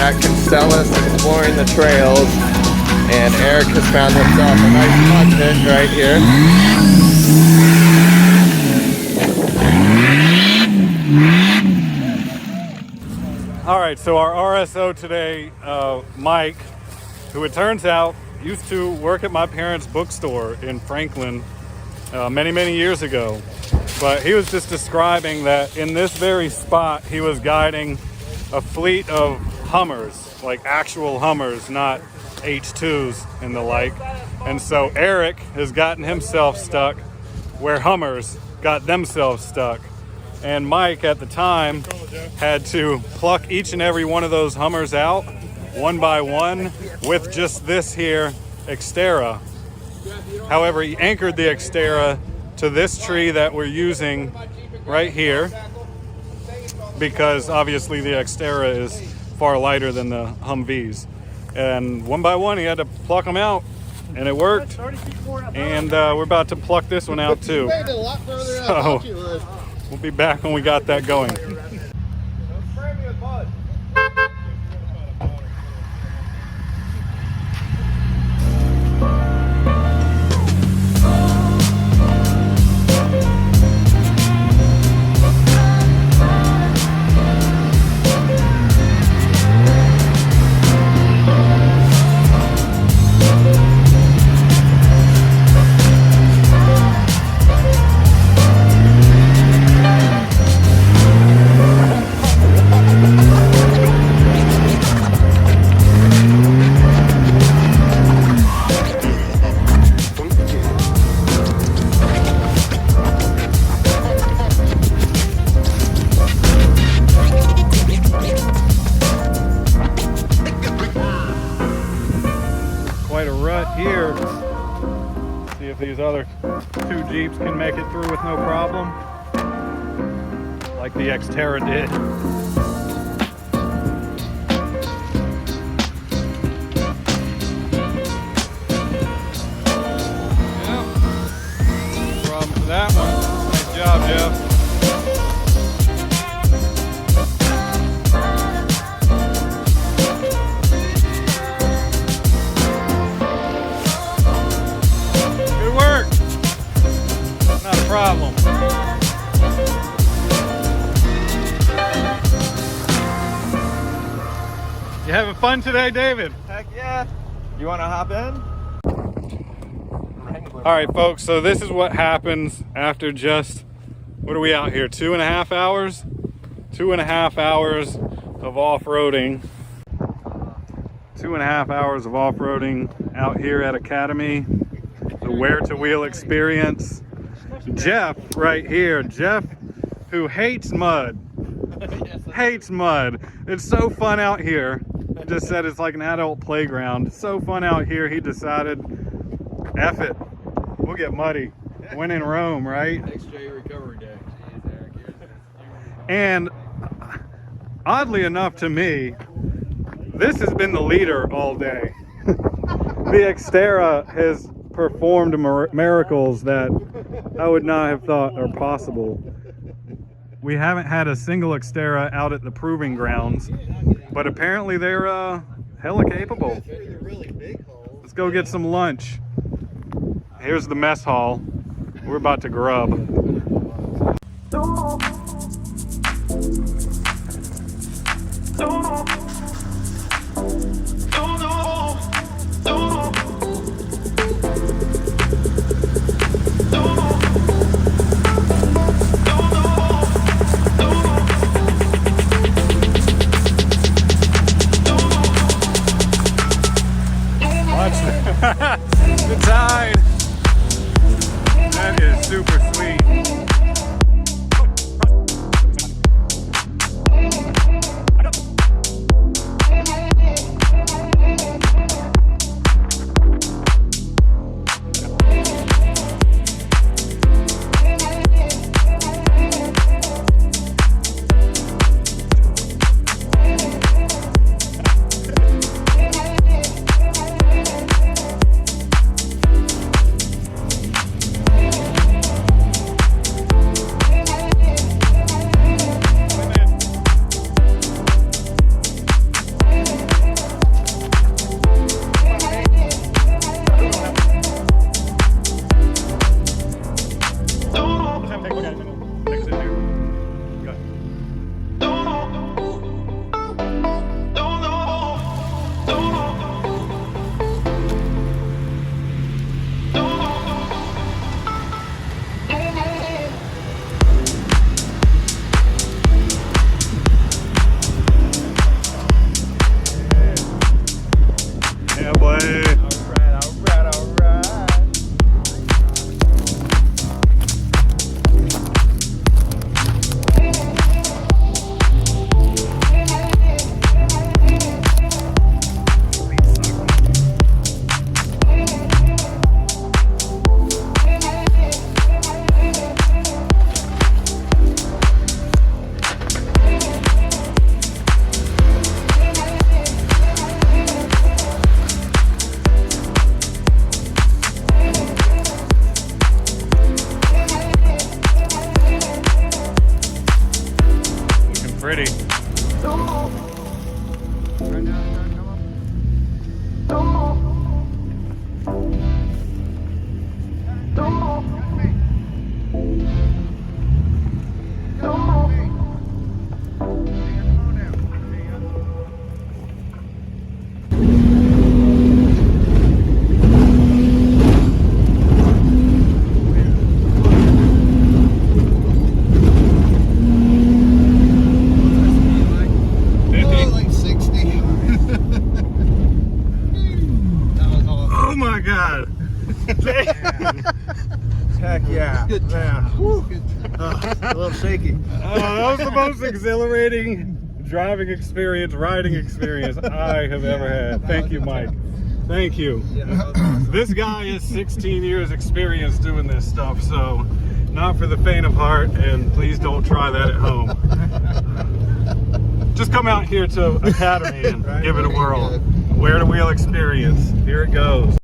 at Constellas exploring the trails, and Eric has found himself a nice mud pit right here. Alright, so our RSO today, Mike, who it turns out used to work at my parents' bookstore in Franklin many years ago. But he was just describing that in this very spot he was guiding a fleet of Hummers, like actual Hummers, not H2s and the like. And so Eric has gotten himself stuck where Hummers got themselves stuck. And Mike at the time had to pluck each and every one of those Hummers out one by one with just this here Xterra. However, he anchored the Xterra to this tree that we're using right here, because obviously the Xterra is far lighter than the Humvees. And one by one he had to pluck them out, and it worked. And we're about to pluck this one out too. So we'll be back when we got that going. Here, see if these other two Jeeps can make it through with no problem, like the Xterra did. Yeah, no problem for that one. Nice job, Jeff. Problem. You having fun today, David? Heck yeah. You want to hop in? All right, folks, so this is what happens after just, what are we out here, 2.5 hours? 2.5 hours of off-roading. 2.5 hours of off-roading out here at Academi. The Where to Wheel experience. Jeff right here, Jeff, who hates mud. Hates mud. It's so fun out here. He just said it's like an adult playground. It's so fun out here, he decided, F it, we'll get muddy. When in Rome, right? Next day recovery day. And oddly enough to me, this has been the leader all day. The Xterra has performed miracles that I would not have thought are possible. We haven't had a single Xterra out at the proving grounds, but apparently they're hella capable. Let's go get some lunch. Here's the mess hall. We're about to grub. The tide. That is super sweet. Heck yeah. Good. Man. Whew. Good. A little shaky. That was the most exhilarating driving experience, riding experience I have ever had. Thank you, Mike. Thank you. This guy is 16 years experience doing this stuff, so not for the faint of heart, and please don't try that at home. Just come out here to Academi and give it a whirl. Wear the wheel experience. Here it goes.